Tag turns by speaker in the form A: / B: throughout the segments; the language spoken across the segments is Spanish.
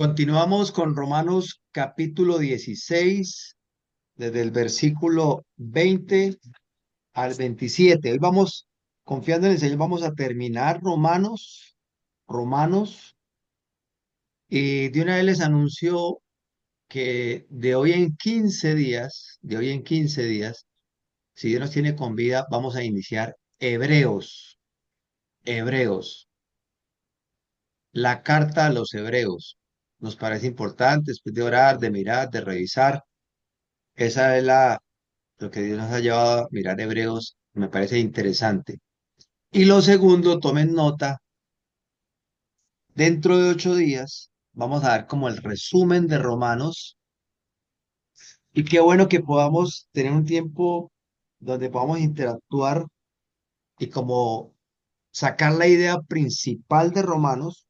A: Continuamos con Romanos capítulo 16, desde el versículo 20 al 27. Hoy vamos, confiando en el Señor, vamos a terminar Romanos, y de una vez les anuncio que de hoy en 15 días, si Dios nos tiene con vida, vamos a iniciar Hebreos, la carta a los Hebreos. Nos parece importante, después de orar, de mirar, de revisar. Esa es lo que Dios nos ha llevado a mirar Hebreos, me parece interesante. Y lo segundo, tomen nota, dentro de 8 días vamos a dar como el resumen de Romanos, y qué bueno que podamos tener un tiempo donde podamos interactuar y como sacar la idea principal de Romanos,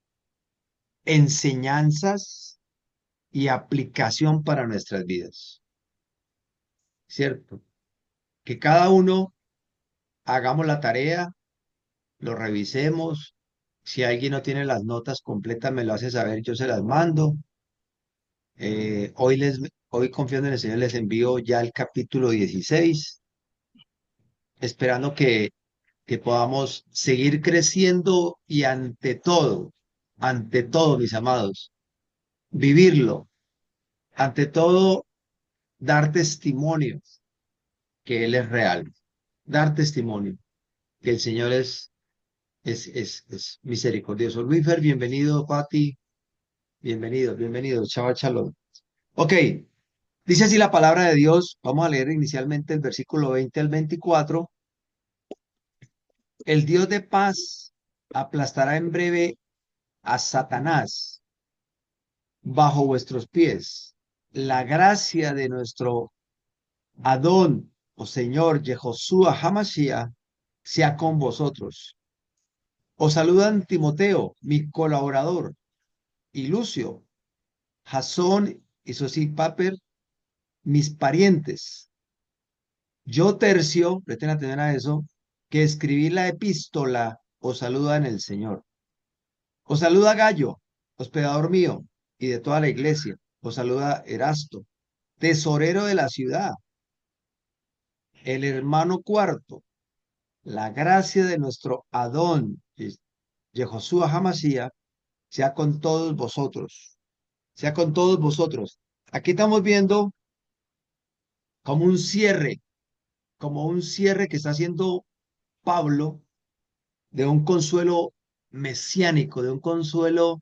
A: enseñanzas y aplicación para nuestras vidas, ¿cierto? Que cada uno hagamos la tarea, lo revisemos. Si alguien no tiene las notas completas, me lo hace saber, yo se las mando. Hoy confiando en el Señor, les envío ya el capítulo 16, esperando que podamos seguir creciendo y ante todo, mis amados, vivirlo. Ante todo, dar testimonio que Él es real. Dar testimonio que el Señor es misericordioso. Luifer, bienvenido, Pati. Bienvenido, bienvenido. Chava Shalom. Ok, dice así la palabra de Dios. Vamos a leer inicialmente el versículo 20 al 24. El Dios de paz aplastará en breve a Satanás bajo vuestros pies. La gracia de nuestro Adón o Señor Yehoshua Hamashiach sea con vosotros. Os saludan Timoteo, mi colaborador, y Lucio, Jasón y Sosipater, mis parientes. Yo, Tercio, presten atención a eso, que escribí la epístola, os saluda en el Señor. Os saluda Gallo, hospedador mío, y de toda la iglesia. Os saluda Erasto, tesorero de la ciudad, el hermano cuarto. La gracia de nuestro Adón, Yehoshua Hamashiach, sea con todos vosotros. Sea con todos vosotros. Aquí estamos viendo como un cierre que está haciendo Pablo de un consuelo mesiánico, de un consuelo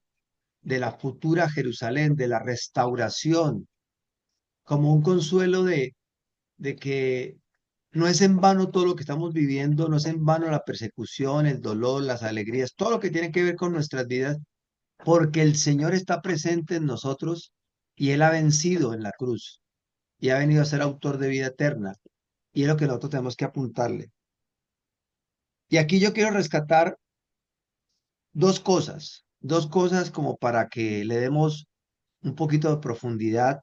A: de la futura Jerusalén, de la restauración, como un consuelo de que no es en vano todo lo que estamos viviendo, no es en vano la persecución, el dolor, las alegrías, todo lo que tiene que ver con nuestras vidas, porque el Señor está presente en nosotros y Él ha vencido en la cruz y ha venido a ser autor de vida eterna. Y es lo que nosotros tenemos que apuntarle. Y aquí yo quiero rescatar dos cosas como para que le demos un poquito de profundidad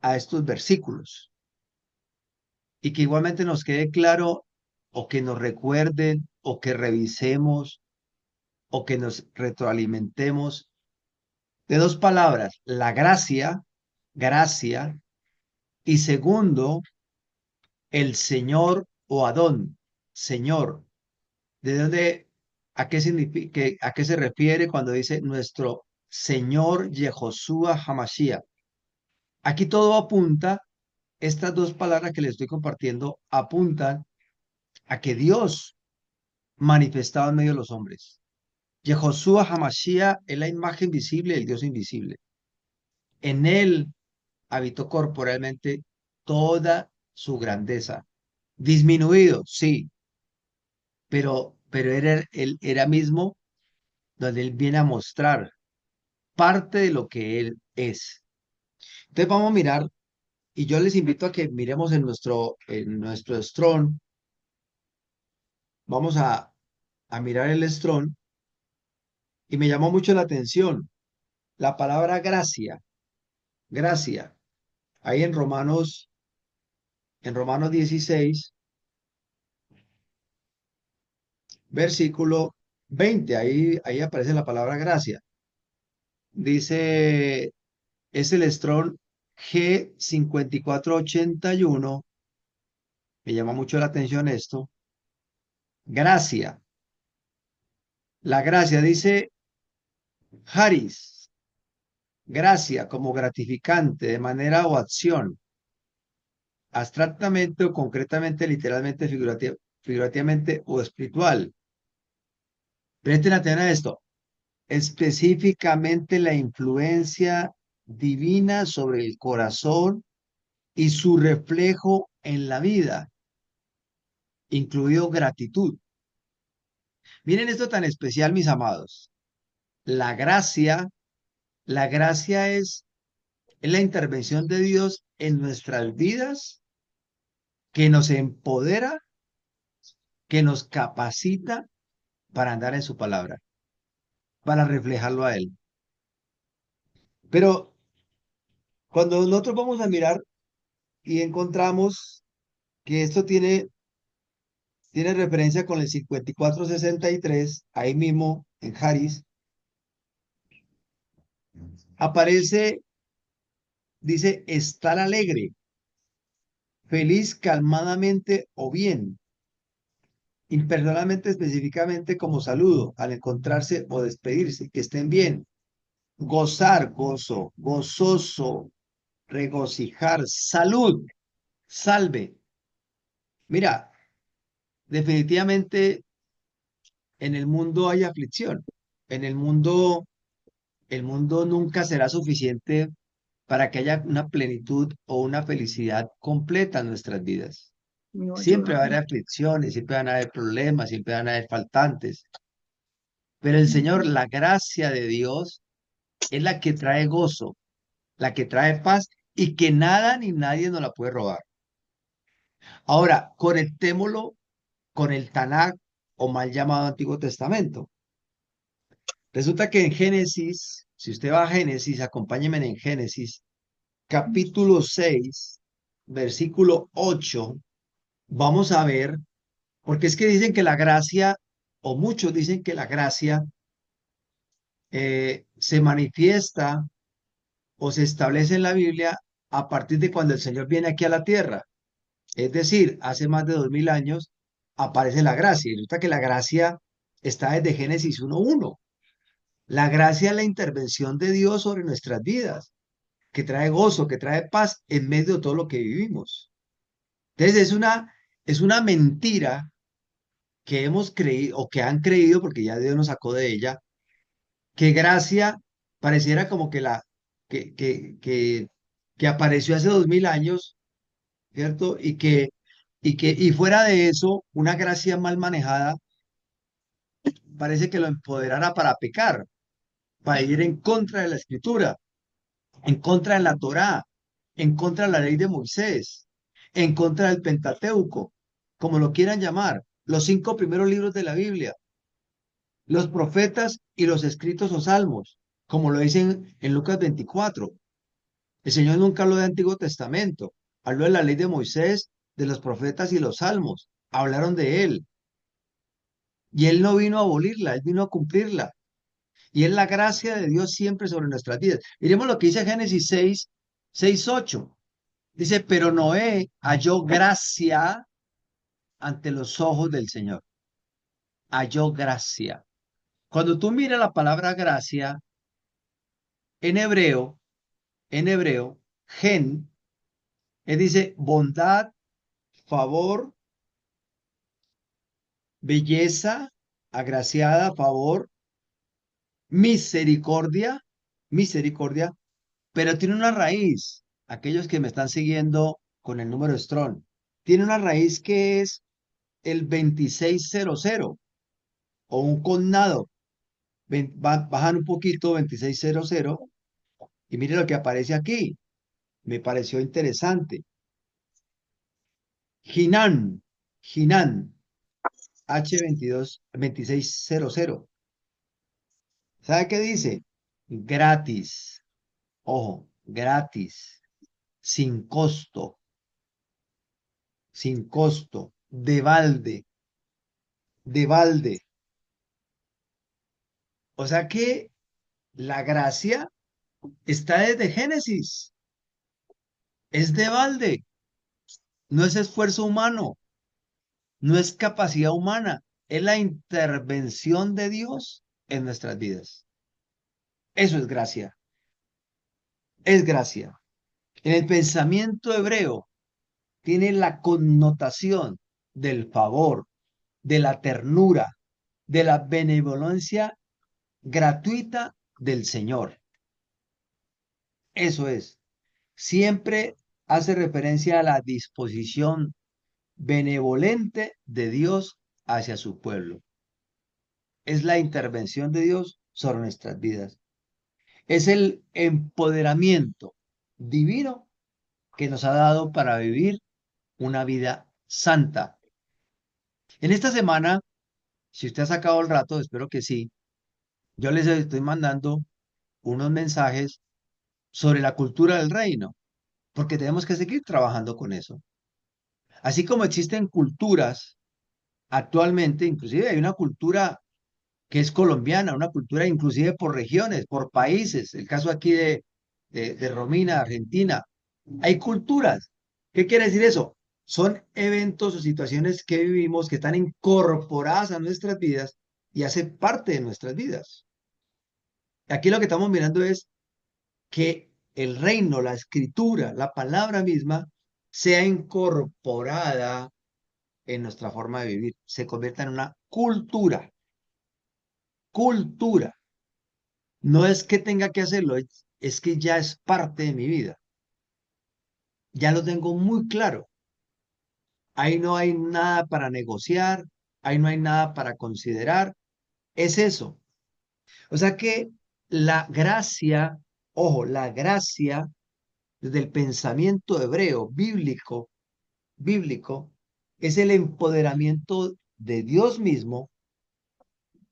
A: a estos versículos y que igualmente nos quede claro o que nos recuerden o que revisemos o que nos retroalimentemos de dos palabras, la gracia, y segundo, el Señor o Adón, Señor. ¿De dónde, a qué significa, a qué se refiere cuando dice nuestro Señor Yehoshua Hamashiach? Aquí todo apunta, estas dos palabras que les estoy compartiendo apuntan a que Dios manifestado en medio de los hombres. Yehoshua Hamashiach es la imagen visible del Dios invisible. En él habitó corporalmente toda su grandeza. Disminuido, sí, pero él era mismo donde él viene a mostrar parte de lo que él es. Entonces vamos a mirar, y yo les invito a que miremos en nuestro Strong, vamos a mirar el Strong, y me llamó mucho la atención la palabra gracia, ahí en Romanos 16, versículo 20, ahí aparece la palabra gracia. Dice, es el Strong G5481. Me llama mucho la atención esto. Gracia. La gracia dice Haris. Gracia como gratificante de manera o acción, abstractamente o concretamente, literalmente, figurativamente o espiritual. Presten atención a esto. Específicamente la influencia divina sobre el corazón y su reflejo en la vida, incluido gratitud. Miren esto tan especial, mis amados. La gracia, la gracia es la intervención de Dios en nuestras vidas que nos empodera, que nos capacita para andar en su palabra, para reflejarlo a Él. Pero cuando nosotros vamos a mirar y encontramos que esto tiene referencia con el 5463, ahí mismo en Haris, aparece, dice, estar alegre, feliz, calmadamente o bien, impersonalmente, específicamente como saludo, al encontrarse o despedirse, que estén bien, gozar, gozo, gozoso, regocijar, salud, salve. Mira, definitivamente en el mundo hay aflicción. En el mundo nunca será suficiente para que haya una plenitud o una felicidad completa en nuestras vidas.
B: No
A: Siempre va a
B: ayuda.
A: haber aflicciones, siempre van a haber problemas, siempre van a haber faltantes. Pero el Señor, la gracia de Dios, es la que trae gozo, la que trae paz y que nada ni nadie nos la puede robar. Ahora, conectémoslo con el Tanakh o mal llamado Antiguo Testamento. Resulta que en Génesis, si usted va a Génesis, acompáñeme en Génesis, capítulo 6, versículo 8, vamos a ver, porque es que dicen que la gracia, o muchos dicen que la gracia se manifiesta o se establece en la Biblia a partir de cuando el Señor viene aquí a la tierra. Es decir, hace más de 2000 años aparece la gracia. Y resulta que la gracia está desde Génesis 1:1. La gracia es la intervención de Dios sobre nuestras vidas, que trae gozo, que trae paz en medio de todo lo que vivimos. Entonces es una mentira que hemos creído o que han creído, porque ya Dios nos sacó de ella, que gracia pareciera como que, que, que, que apareció hace 2000 años, ¿cierto? Y fuera de eso, una gracia mal manejada parece que lo empoderara para pecar, para ir en contra de la escritura, en contra de la Torá, en contra de la ley de Moisés, en contra del Pentateuco, como lo quieran llamar, los 5 primeros libros de la Biblia, los profetas y los escritos o salmos, como lo dicen en Lucas 24. El Señor nunca habló de Antiguo Testamento, habló de la ley de Moisés, de los profetas y los salmos, hablaron de Él. Y Él no vino a abolirla, Él vino a cumplirla. Y es la gracia de Dios siempre sobre nuestras vidas. Miremos lo que dice Génesis 6:8. Dice, pero Noé halló gracia ante los ojos del Señor. Halló gracia. Cuando tú miras la palabra gracia en hebreo, gen, él dice bondad, favor, belleza, agraciada, favor, misericordia, misericordia, pero tiene una raíz. Aquellos que me están siguiendo con el número Strong, tiene una raíz que es el 2600 o un cognado. Bajan un poquito, 2600, y mire lo que aparece aquí. Me pareció interesante. Jinan, Jinan, H22, 2600. ¿Sabe qué dice? Gratis. Ojo, gratis, sin costo, de balde. O sea que La gracia está desde Génesis, es de balde, no es esfuerzo humano, no es capacidad humana, es la intervención de Dios en nuestras vidas. Eso es gracia. En el pensamiento hebreo tiene la connotación del favor, de la ternura, de la benevolencia gratuita del Señor. Eso es. Siempre hace referencia a la disposición benevolente de Dios hacia su pueblo. Es la intervención de Dios sobre nuestras vidas. Es el empoderamiento divino que nos ha dado para vivir una vida santa. En esta semana, si usted ha sacado el rato, espero que sí, yo les estoy mandando unos mensajes sobre la cultura del reino, porque tenemos que seguir trabajando con eso. Así como existen culturas actualmente, inclusive hay una cultura que es colombiana, una cultura inclusive por regiones, por países, el caso aquí de Romina, Argentina, hay culturas. ¿Qué quiere decir eso? Son eventos o situaciones que vivimos que están incorporadas a nuestras vidas y hacen parte de nuestras vidas. Aquí lo que estamos mirando es que el reino, la escritura, la palabra misma, sea incorporada en nuestra forma de vivir, se convierta en una cultura. Cultura. No es que tenga que hacerlo, es que ya es parte de mi vida. Ya lo tengo muy claro. Ahí no hay nada para negociar, ahí no hay nada para considerar. Es eso. O sea que la gracia, ojo, la gracia desde el pensamiento hebreo, bíblico, es el empoderamiento de Dios mismo,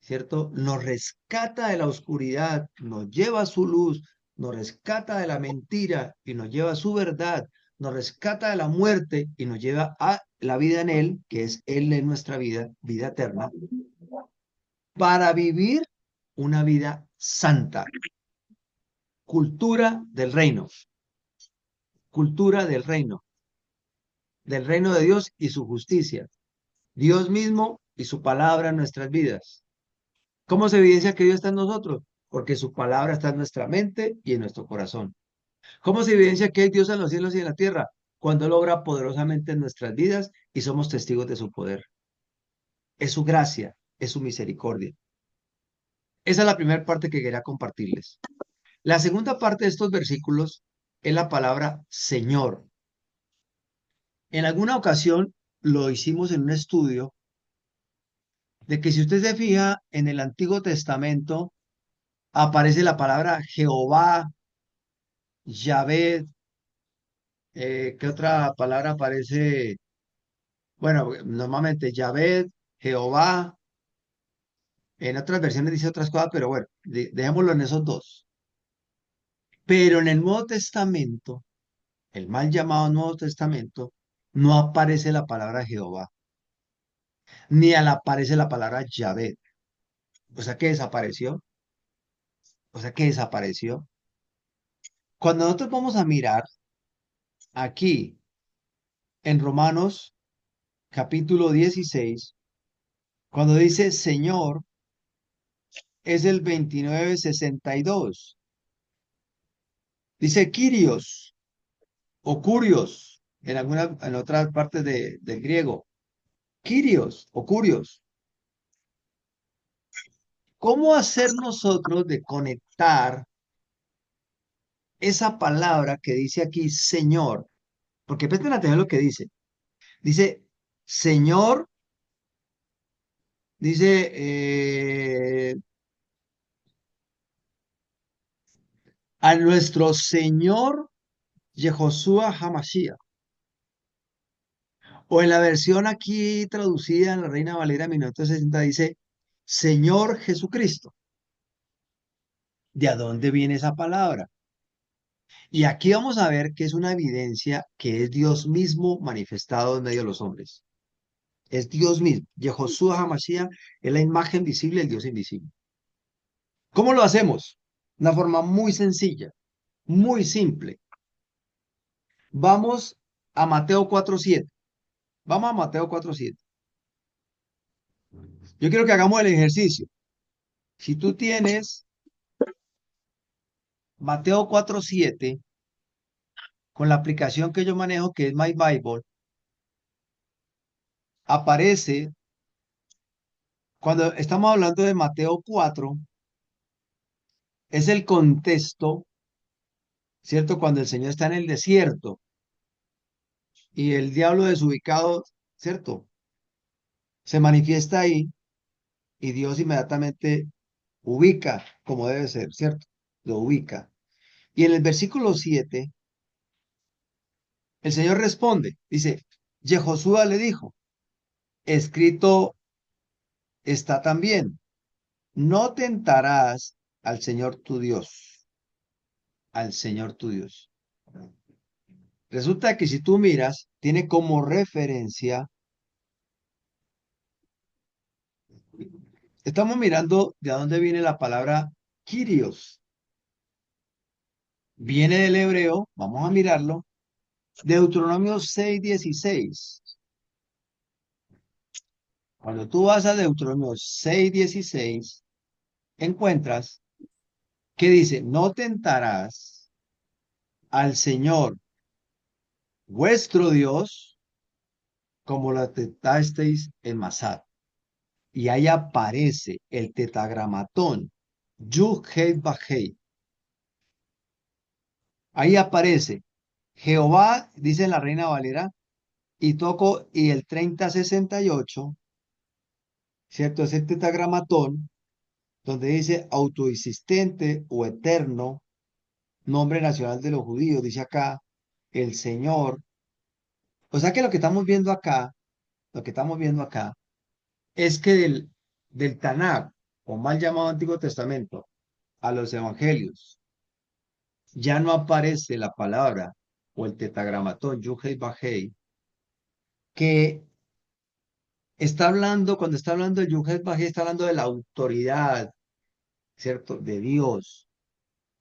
A: ¿cierto? Nos rescata de la oscuridad, nos lleva a su luz, nos rescata de la mentira y nos lleva a su verdad, nos rescata de la muerte y nos lleva a la vida en Él, que es Él en nuestra vida, vida eterna, para vivir una vida santa, cultura del reino, cultura del reino de Dios y su justicia, Dios mismo y su palabra en nuestras vidas. ¿Cómo se evidencia que Dios está en nosotros? Porque su palabra está en nuestra mente y en nuestro corazón. ¿Cómo se evidencia que hay Dios en los cielos y en la tierra? Cuando Él obra poderosamente en nuestras vidas y somos testigos de su poder. Es su gracia, es su misericordia. Esa es la primera parte que quería compartirles. La segunda parte de estos versículos es la palabra Señor. En alguna ocasión lo hicimos en un estudio de que si usted se fija en el Antiguo Testamento, aparece la palabra Jehová, Yahvé. ¿Qué otra palabra aparece? Bueno, normalmente Yahvé, Jehová, en otras versiones dice otras cosas, pero bueno, dejémoslo en esos dos. Pero en el Nuevo Testamento, el mal llamado Nuevo Testamento, no aparece la palabra Jehová, ni aparece la palabra Yahvé. O sea que desapareció, o sea que desapareció. Cuando nosotros vamos a mirar aquí en Romanos capítulo 16, cuando dice Señor, es el 29:62. Dice Kyrios o Curios en otras partes del griego. Kyrios o Curios. ¿Cómo hacer nosotros de conectar esa palabra que dice aquí Señor? Porque presten atención a lo que dice. Dice Señor, dice a nuestro Señor Yehoshua Hamashiach. O en la versión aquí traducida en la Reina Valera 1960 dice Señor Jesucristo. ¿De dónde viene esa palabra? Y aquí vamos a ver que es una evidencia que es Dios mismo manifestado en medio de los hombres. Es Dios mismo. Yehoshua Hamashiach es la imagen visible del Dios invisible. ¿Cómo lo hacemos? Una forma muy sencilla, muy simple. Vamos a Mateo 4:7. Vamos a Mateo 4:7. Yo quiero que hagamos el ejercicio. Si tú tienes Mateo 4:7 con la aplicación que yo manejo, que es My Bible, aparece, cuando estamos hablando de Mateo 4, es el contexto, ¿cierto? Cuando el Señor está en el desierto y el diablo desubicado, ¿cierto? Se manifiesta ahí y Dios inmediatamente ubica como debe ser, ¿cierto? Lo ubica. Y en el versículo 7, el Señor responde, dice, Yehoshua le dijo, escrito está también, no tentarás al Señor tu Dios, al Señor tu Dios. Resulta que si tú miras, tiene como referencia, estamos mirando de dónde viene la palabra Kyrios. Viene del hebreo, vamos a mirarlo, Deuteronomio 6:16. Cuando tú vas a Deuteronomio 6:16, encuentras que dice, no tentarás al Señor vuestro Dios como lo tentasteis en Masad. Y ahí aparece el tetragramatón, Yud Hei Vav Hei. Ahí aparece Jehová, dice la Reina Valera, y toco, y el 3068, ¿cierto? Es el tetragramatón, donde dice autoexistente o eterno, nombre nacional de los judíos, dice acá, el Señor. O sea que lo que estamos viendo acá, lo que estamos viendo acá, es que del Tanakh, o mal llamado Antiguo Testamento, a los evangelios, ya no aparece la palabra o el tetragramatón Yuhei Bajei, que está hablando, cuando está hablando de Yuhei Bajei, está hablando de la autoridad, ¿cierto? De Dios,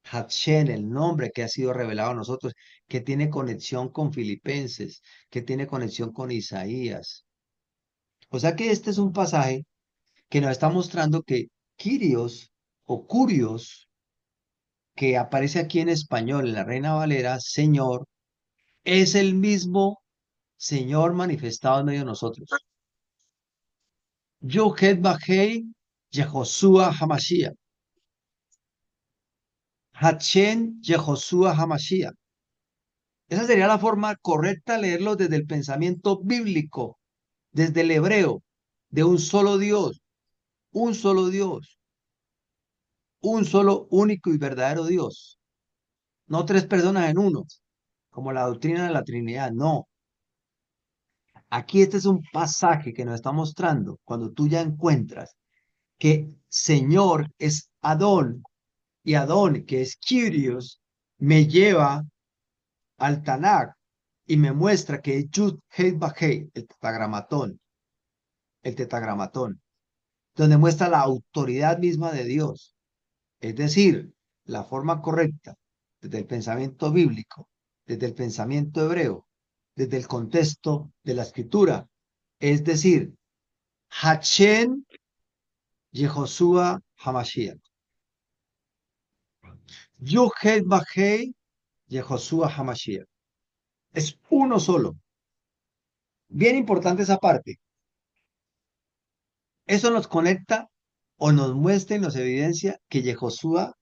A: Hatshen, el nombre que ha sido revelado a nosotros, que tiene conexión con Filipenses, que tiene conexión con Isaías. O sea que este es un pasaje que nos está mostrando que Kyrios o Curios, que aparece aquí en español en la Reina Valera, Señor, es el mismo Señor manifestado en medio de nosotros. Yohed Bajei Yehoshua Hamashiach. Hachen Yehoshua Hamashiach. Esa sería la forma correcta de leerlo desde el pensamiento bíblico, desde el hebreo, de un solo Dios, un solo único y verdadero Dios. No tres personas en uno, como la doctrina de la Trinidad, no. Aquí este es un pasaje que nos está mostrando cuando tú ya encuentras que Señor es Adón y Adón, que es Kyrios, me lleva al Tanakh y me muestra que es Yud Hei Vav Hei, el tetragramatón, donde muestra la autoridad misma de Dios, es decir, la forma correcta desde el pensamiento bíblico, desde el pensamiento hebreo, desde el contexto de la escritura, es decir, Hachem Yehoshua Hamashiach. Yuhet Bajei Yehoshua Hamashiach. Es uno solo. Bien importante esa parte. Eso nos conecta o nos muestra y nos evidencia que Yehoshua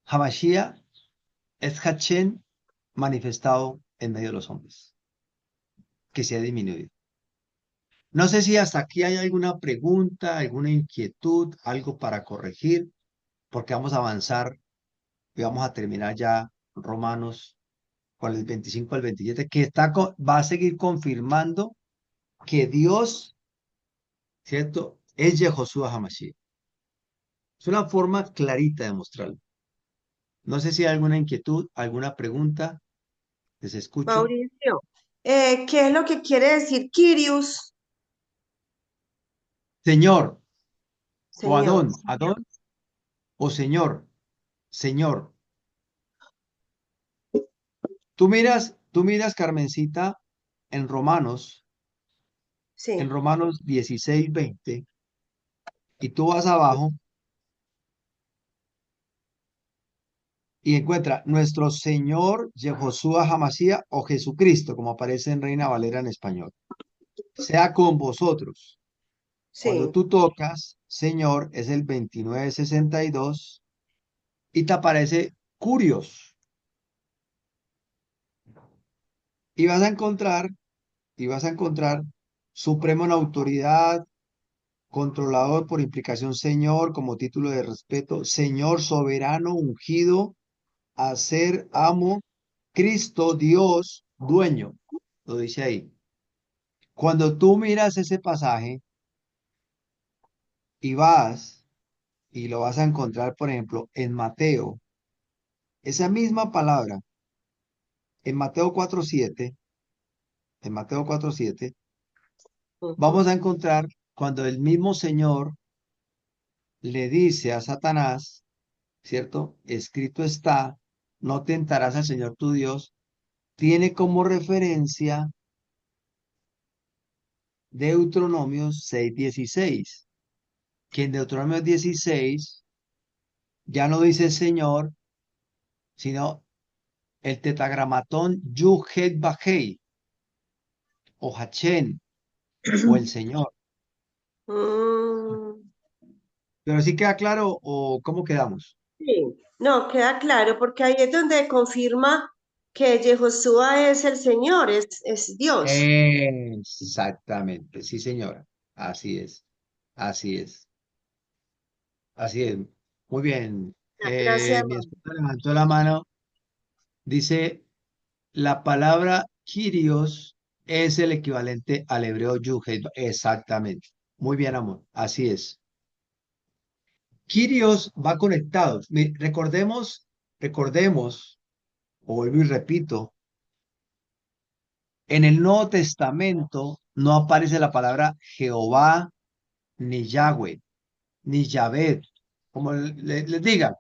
A: Hamashiach es Hachem manifestado en medio de los hombres, que se ha disminuido. No sé si hasta aquí hay alguna pregunta, alguna inquietud, algo para corregir, porque vamos a avanzar y vamos a terminar ya Romanos con el 25 al 27, que va a seguir confirmando que Dios, ¿cierto? Es Yehoshua Hamashiach. Es una forma clarita de mostrarlo. No sé si hay alguna inquietud, alguna pregunta. Les escucho.
B: Mauricio, ¿qué es lo que quiere decir Kyrios?
A: Señor o
B: Señor.
A: Adón, Adón o Señor. Señor. Tú miras, Carmencita, en en
B: Sí,
A: Romanos 16:20, y tú vas abajo y encuentra nuestro Señor Yehoshua Hamashiach o Jesucristo, como aparece en Reina Valera en español, sea con vosotros. Cuando
B: sí.
A: tú tocas, Señor, es el 2962 y te aparece Curios. Y vas a encontrar, y vas a encontrar Supremo en autoridad, controlador por implicación, Señor, como título de respeto, Señor soberano, ungido, hacer, amo, Cristo, Dios, dueño. Lo dice ahí. Cuando tú miras ese pasaje y vas y lo vas a encontrar, por ejemplo, en Mateo, esa misma palabra, en Mateo 4:7, en Mateo 4:7, vamos
B: Ujú.
A: a encontrar cuando el mismo Señor le dice a Satanás, ¿cierto? Escrito está, no tentarás al Señor tu Dios, tiene como referencia Deuteronomio 6:16, que en Deuteronomio 16 ya no dice Señor, sino el tetragramatón Yud-Het Vajei, o Hachén, o el Señor.
B: Mm,
A: Pero sí queda claro, o cómo quedamos.
B: sí. No, queda claro, porque ahí es donde confirma que Yehoshua es el Señor, es Dios.
A: Exactamente, sí, señora. Así es, así es, así es. Muy bien.
B: Gracias.
A: Mi esposa levantó la mano. Dice, la palabra Kyrios es el equivalente al hebreo Yuhet. Exactamente. Muy bien, amor. Así es. Kyrios va conectado. Recordemos, o vuelvo y repito, en el Nuevo Testamento no aparece la palabra Jehová, ni Yahweh, ni Yahvé, como les digan.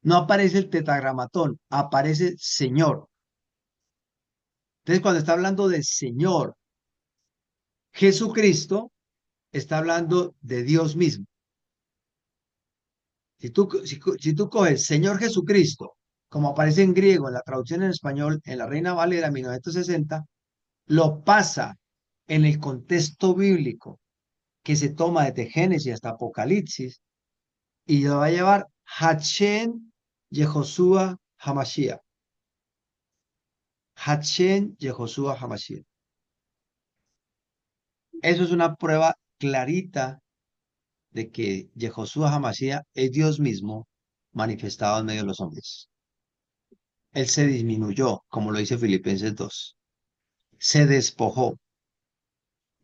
A: No aparece el tetragramatón, aparece Señor. Entonces, cuando está hablando de Señor, Jesucristo, está hablando de Dios mismo. Si tú coges Señor Jesucristo, como aparece en griego, en la traducción en español, en la Reina Valera 1960, lo pasa en el contexto bíblico que se toma desde Génesis hasta Apocalipsis y lo va a llevar Hachem Yehoshua Hamashiach. Hachem Yehoshua Hamashiach. Eso es una prueba clarita de que Yehoshua Hamashiach es Dios mismo manifestado en medio de los hombres. Él se disminuyó, como lo dice Filipenses 2. Se despojó,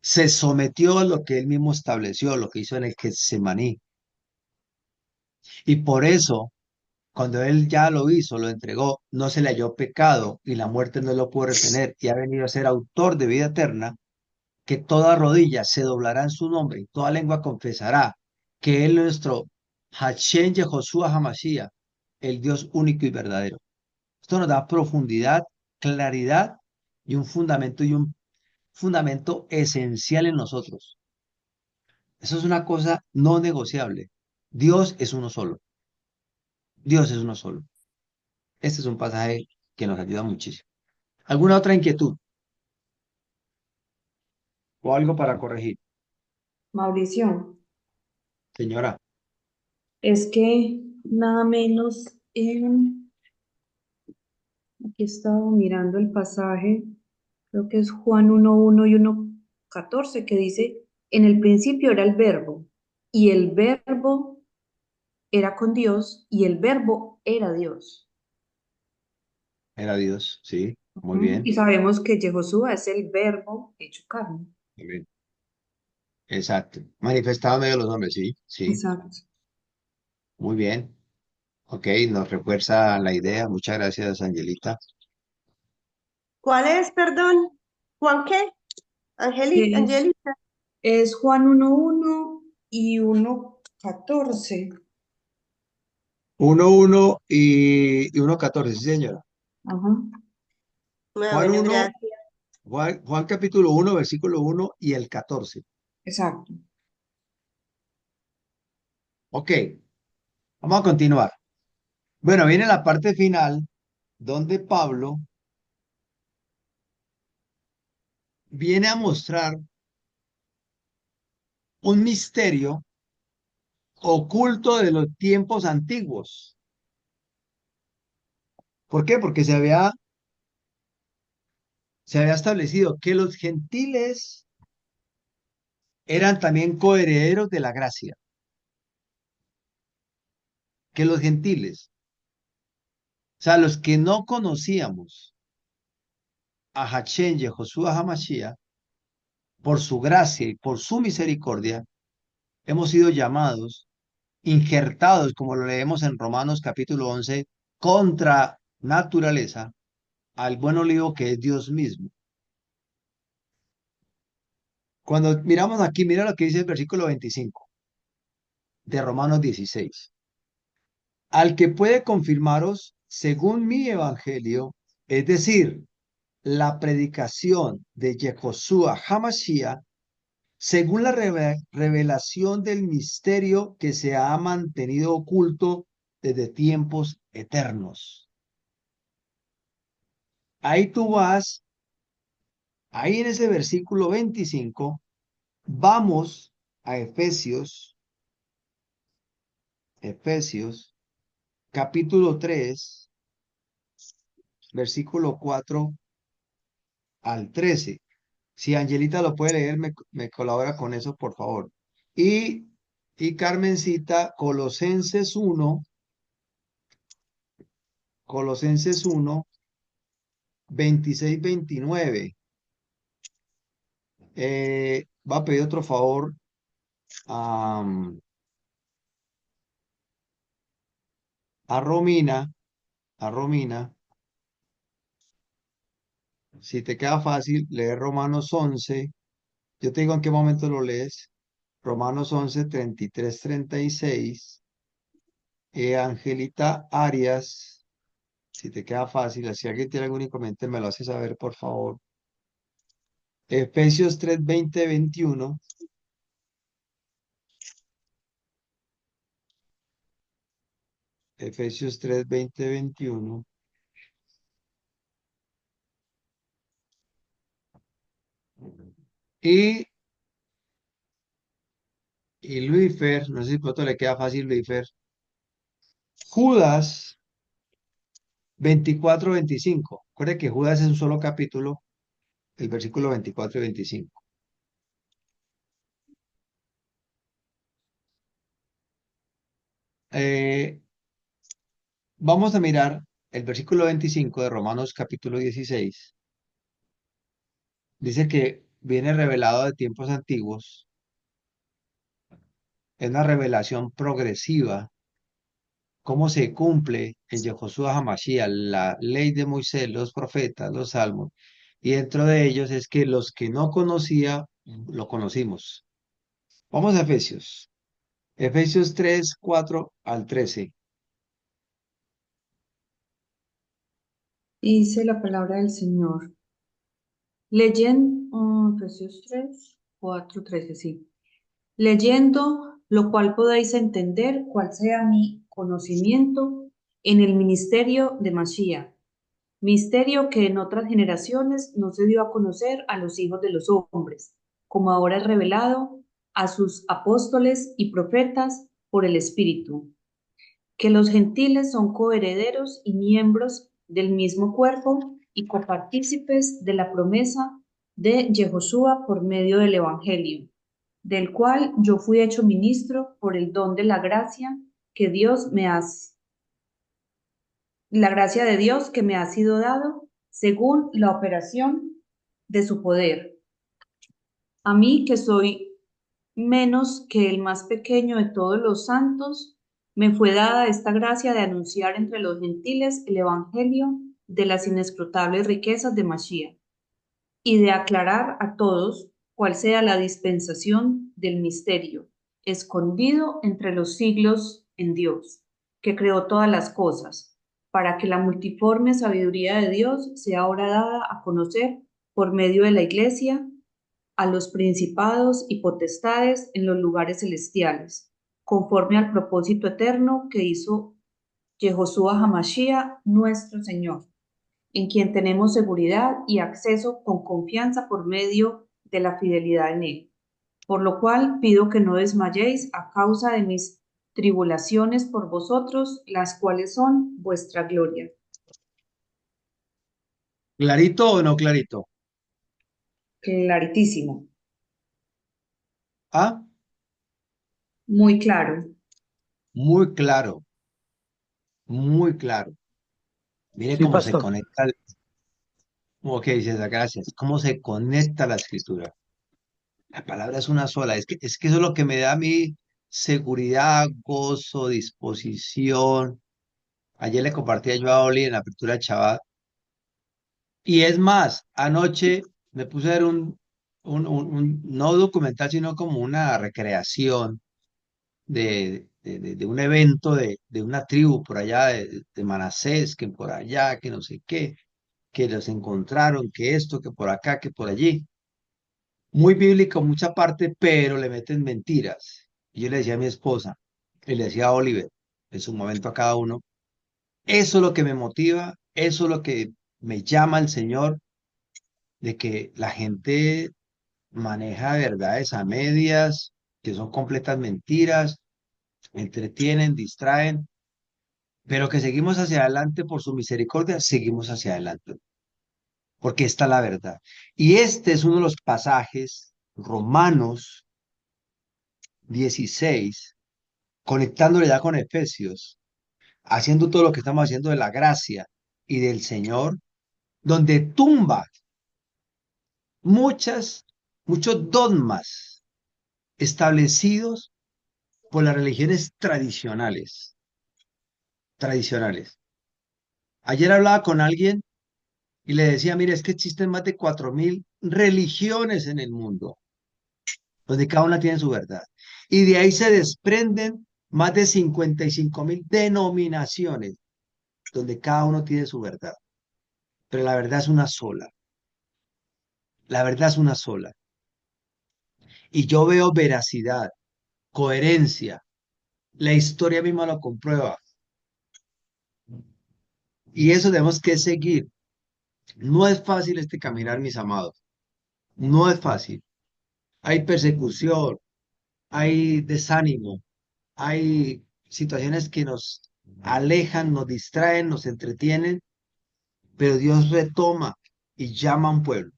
A: se sometió a lo que él mismo estableció, lo que hizo en el Getsemaní. Y por eso, cuando él ya lo hizo, lo entregó, no se le halló pecado y la muerte no lo pudo retener y ha venido a ser autor de vida eterna, que toda rodilla se doblará en su nombre y toda lengua confesará que él es nuestro Hashem Yehoshua Hamashiach, el Dios único y verdadero. Esto nos da profundidad, claridad y un fundamento esencial en nosotros. Eso es una cosa no negociable. Dios es uno solo. Dios es uno solo. Este es un pasaje que nos ayuda muchísimo. ¿Alguna otra inquietud o algo para corregir,
C: Mauricio,
A: señora?
C: es que nada menos aquí estaba mirando el pasaje, creo que es Juan 1:1 y 1:14, que dice, en el principio era el verbo, y el verbo era con Dios, y el verbo era Dios.
A: Era Dios, sí, muy
C: Ujú. Y
A: bien.
C: sabemos que Yehoshua es el verbo hecho carne.
A: Muy bien. Exacto. Manifestado en medio de los hombres, sí, sí,
C: Exacto.
A: muy bien. Ok, nos refuerza la idea. Muchas gracias, Angelita.
B: ¿Cuál es, perdón? ¿Juan qué?
C: Es,
B: Angelita.
C: es Juan 1:1 y 1:14.
A: 1:1 y 1:14, sí, señora.
C: Ajá,
B: Ah,
A: Juan
B: bueno,
A: 1,
B: gracias.
A: Juan capítulo 1, versículo 1 y el 14.
C: exacto.
A: Ok, vamos a continuar. Bueno, viene la parte final donde Pablo viene a mostrar un misterio oculto de los tiempos antiguos. ¿Por qué? Porque se había establecido que los gentiles eran también coherederos de la gracia, que los gentiles, o sea, los que no conocíamos a Hachén, Yehoshua HaMashiach, por su gracia y por su misericordia, hemos sido llamados, injertados, como lo leemos en Romanos capítulo 11, contra naturaleza, al buen olivo que es Dios mismo. Cuando miramos aquí, mira lo que dice el versículo 25 de Romanos 16. Al que puede confirmaros según mi evangelio, es decir, la predicación de Yehoshua HaMashiach, según la revelación del misterio que se ha mantenido oculto desde tiempos eternos. Ahí tú vas, ahí en ese versículo 25, vamos a Efesios capítulo 3, versículo 4 al 13. Si Angelita lo puede leer, me colabora con eso, por favor. Y, y Carmencita, Colosenses 1, 26-29. Va a pedir otro favor a, a Romina, a Romina, si te queda fácil leer Romanos 11, yo te digo en qué momento lo lees. Romanos 11, 33, 36. Angelita Arias, si te queda fácil, si alguien tiene algún inconveniente, me lo hace saber, por favor. Efesios 3, 20, 21. Efesios 3, 20, 21. Y, y Luifer, no sé si pronto le queda fácil, Luifer. Judas 24, 25. Recuerde que Judas es un solo capítulo, el versículo 24 y 25. Eh, Vamos a mirar el versículo 25 de Romanos capítulo 16. Dice que viene revelado de tiempos antiguos. Es una revelación progresiva. Cómo se cumple en Yehoshua HaMashiach la ley de Moisés, los profetas, los salmos. Y dentro de ellos es que los que no conocía, lo conocimos. Vamos a Efesios. Efesios 3, 4 al 13.
C: Dice la palabra del Señor. Leyendo, Efesios 3, 4, 13, sí. Leyendo, lo cual podéis entender cuál sea mi conocimiento en el ministerio de Mashiach, misterio que en otras generaciones no se dio a conocer a los hijos de los hombres, como ahora es revelado a sus apóstoles y profetas por el Espíritu, que los gentiles son coherederos y miembros del mismo cuerpo y copartícipes de la promesa de Yehoshua por medio del Evangelio, del cual yo fui hecho ministro por el don de la gracia que Dios me hace, la gracia de Dios que me ha sido dado según la operación de su poder. A mí que soy menos que el más pequeño de todos los santos, me fue dada esta gracia de anunciar entre los gentiles el evangelio de las inescrutables riquezas de Mashiach y de aclarar a todos cuál sea la dispensación del misterio escondido entre los siglos en Dios, que creó todas las cosas, para que la multiforme sabiduría de Dios sea ahora dada a conocer por medio de la Iglesia a los principados y potestades en los lugares celestiales, conforme al propósito eterno que hizo Yehoshua Hamashiach, nuestro Señor, en quien tenemos seguridad y acceso con confianza por medio de la fidelidad en Él. Por lo cual pido que no desmayéis a causa de mis tribulaciones por vosotros, las cuales son vuestra gloria.
A: ¿Clarito o no clarito?
C: Claritísimo,
A: Ah,
C: muy claro.
A: muy claro, muy claro. Mire
D: Sí,
A: cómo se
D: pastor.
A: conecta, ok, César, gracias. Cómo se conecta la escritura. La palabra es una sola. Es que eso es lo que me da a mí seguridad, gozo, disposición. Ayer le compartí yo a Oli en la apertura de Shabbat. Y es más, anoche me puse a ver no documental, sino como una recreación de un evento de una tribu por allá de Manasés, que por allá, que no sé qué, que los encontraron, que esto, que por acá, que por allí. Muy bíblico, mucha parte, pero le meten mentiras. Y yo le decía a mi esposa, y le decía a Oliver, en su momento a cada uno, eso es lo que me motiva, eso es lo que me llama al Señor, de que la gente maneja verdades a medias, que son completas mentiras, entretienen, distraen, pero que seguimos hacia adelante por su misericordia, seguimos hacia adelante, porque esta es la verdad. Y este es uno de los pasajes, Romanos 16, conectándole ya con Efesios, haciendo todo lo que estamos haciendo de la gracia y del Señor, donde tumba muchas, muchos dogmas establecidos por las religiones tradicionales. Ayer hablaba con alguien y le decía, mire, es que existen más de 4.000 religiones en el mundo, donde cada una tiene su verdad. Y de ahí se desprenden más de 55.000 denominaciones, donde cada uno tiene su verdad. Pero la verdad es una sola. La verdad es una sola. Y yo veo veracidad, coherencia. La historia misma lo comprueba. Y eso tenemos que seguir. No es fácil este caminar, mis amados. No es fácil. Hay persecución, hay desánimo, hay situaciones que nos alejan, nos distraen, nos entretienen, pero Dios retoma y llama a un pueblo.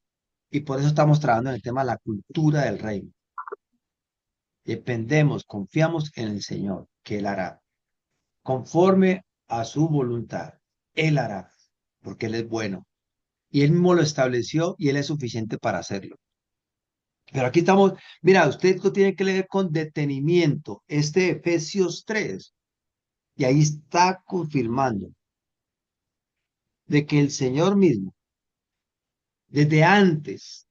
A: Y por eso estamos trabajando en el tema de la cultura del reino. Dependemos, confiamos en el Señor, que Él hará, conforme a su voluntad. Él hará, porque Él es bueno. Y Él mismo lo estableció y Él es suficiente para hacerlo. Pero aquí estamos, mira, usted lo tiene que leer con detenimiento, este Efesios 3, y ahí está confirmando de que el Señor mismo, desde antes,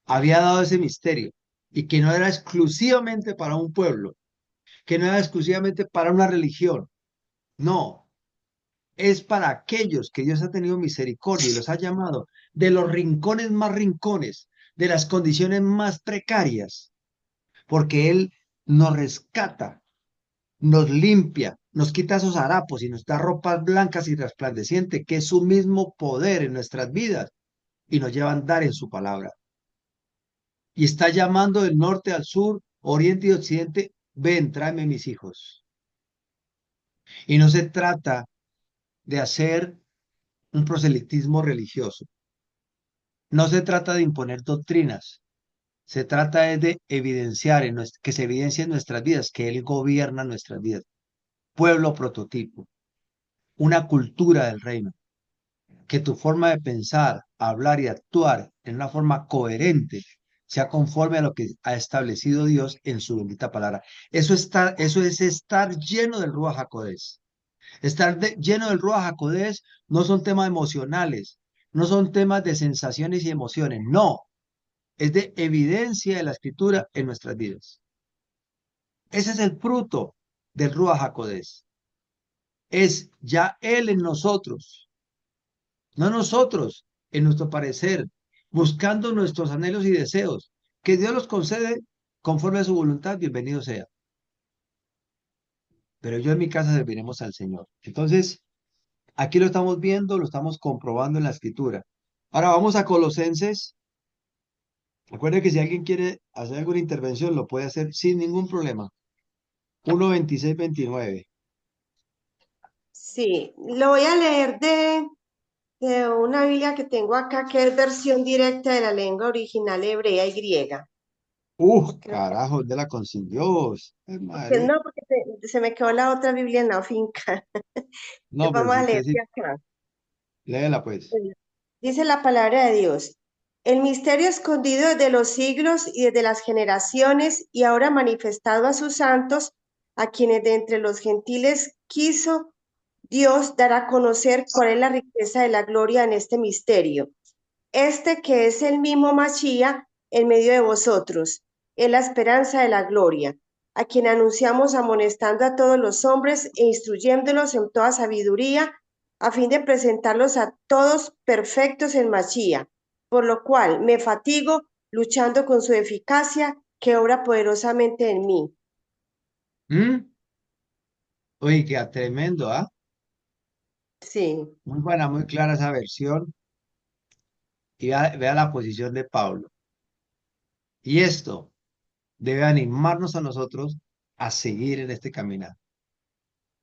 A: había dado ese misterio y que no era exclusivamente para un pueblo, que no era exclusivamente para una religión, no, es para aquellos que Dios ha tenido misericordia y los ha llamado de los rincones más rincones, de las condiciones más precarias, porque Él nos rescata, nos limpia, nos quita esos harapos y nos da ropas blancas y resplandecientes, que es su mismo poder en nuestras vidas y nos lleva a andar en su palabra. Y está llamando del norte al sur, oriente y occidente, ven, tráeme mis hijos. Y no se trata de hacer un proselitismo religioso. No se trata de imponer doctrinas. Se trata de evidenciar, que se evidencie en nuestras vidas, que Él gobierna nuestras vidas. Pueblo prototipo, una cultura del reino. Que tu forma de pensar, hablar y actuar en una forma coherente sea conforme a lo que ha establecido Dios en su bendita palabra. Eso es estar lleno del Ruach HaKodesh. Lleno del Ruach HaKodesh no son temas emocionales, no son temas de sensaciones y emociones, no, es de evidencia de la escritura en nuestras vidas. Ese es el fruto del Ruach HaKodesh. es ya Él en nosotros, no nosotros en nuestro parecer, buscando nuestros anhelos y deseos. Que Dios los concede conforme a su voluntad, bienvenido sea. Pero yo en mi casa serviremos al Señor. Entonces, aquí lo estamos viendo, lo estamos comprobando en la escritura. Ahora vamos a Colosenses. Recuerde que si alguien quiere hacer alguna intervención, lo puede hacer sin ningún problema. 1:26-29.
B: Sí, lo voy a leer de una Biblia que tengo acá, que es versión directa de la lengua original hebrea y griega. Creo
A: Carajo, ¿dónde la consiguió?
B: que
A: Madre.
B: no, porque se me quedó la otra Biblia en la finca.
A: No, pero
B: Vamos
A: si
B: a
A: usted
B: leer
A: sí,
B: de acá.
A: léela pues.
B: Bueno, dice la palabra de Dios. El misterio escondido desde los siglos y desde las generaciones y ahora manifestado a sus santos, a quienes de entre los gentiles quiso Dios dar a conocer cuál es la riqueza de la gloria en este misterio. Este que es el mismo Machía en medio de vosotros, es la esperanza de la gloria, a quien anunciamos amonestando a todos los hombres e instruyéndolos en toda sabiduría, a fin de presentarlos a todos perfectos en Machía, por lo cual me fatigo luchando con su eficacia que obra poderosamente en mí.
A: ¿Mm? Oye, qué tremendo, ¿ah?
B: Sí,
A: Muy buena, muy clara esa versión. Y vea la posición de Pablo. Y esto debe animarnos a nosotros a seguir en este caminar.